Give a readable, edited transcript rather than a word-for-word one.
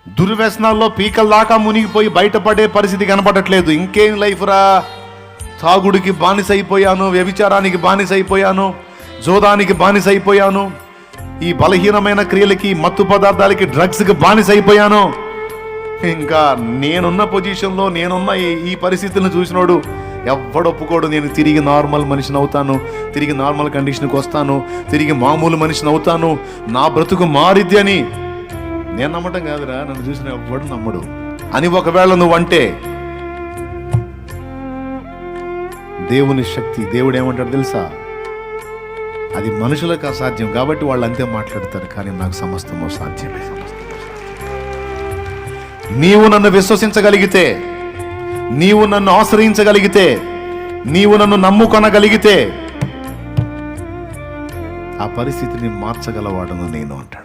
దుర్వ్యసనాల్లో పీకల దాకా మునిగిపోయి బయటపడే పరిస్థితి కనపడట్లేదు. ఇంకేం లైఫ్ రా, తాగుడికి బానిసైపోయాను, వ్యభిచారానికి బానిసైపోయాను, జోదానికి బానిసైపోయాను, ఈ బలహీనమైన క్రియలకి, మత్తు పదార్థాలకి, డ్రగ్స్కి బానిసైపోయాను. ఇంకా నేనున్న పొజిషన్లో, నేనున్న ఈ పరిస్థితులను చూసినోడు ఎవ్వడు ఒప్పుకోడు. నేను తిరిగి నార్మల్ మనిషిని అవుతాను, తిరిగి నార్మల్ కండిషన్కి వస్తాను, తిరిగి మామూలు మనిషిని అవుతాను, నా బ్రతుకు మారిద్ది అని నేను నమ్మటం కాదురా, నన్ను చూసిన ఎవ్వడు నమ్మడు అని ఒకవేళ నువ్వు అంటే, దేవుని శక్తి, దేవుడు ఏమంటాడు తెలుసా? అది మనుషులకు అసాధ్యం కాబట్టి వాళ్ళు అంతే మాట్లాడతారు, కానీ నాకు సమస్తము సాధ్యమే. నీవు నన్ను విశ్వసించగలిగితే, నీవు నన్ను ఆశ్రయించగలిగితే, నీవు నన్ను నమ్ముకొనగలిగితే ఆ పరిస్థితిని మార్చగలవాడను నేను అంటాడు.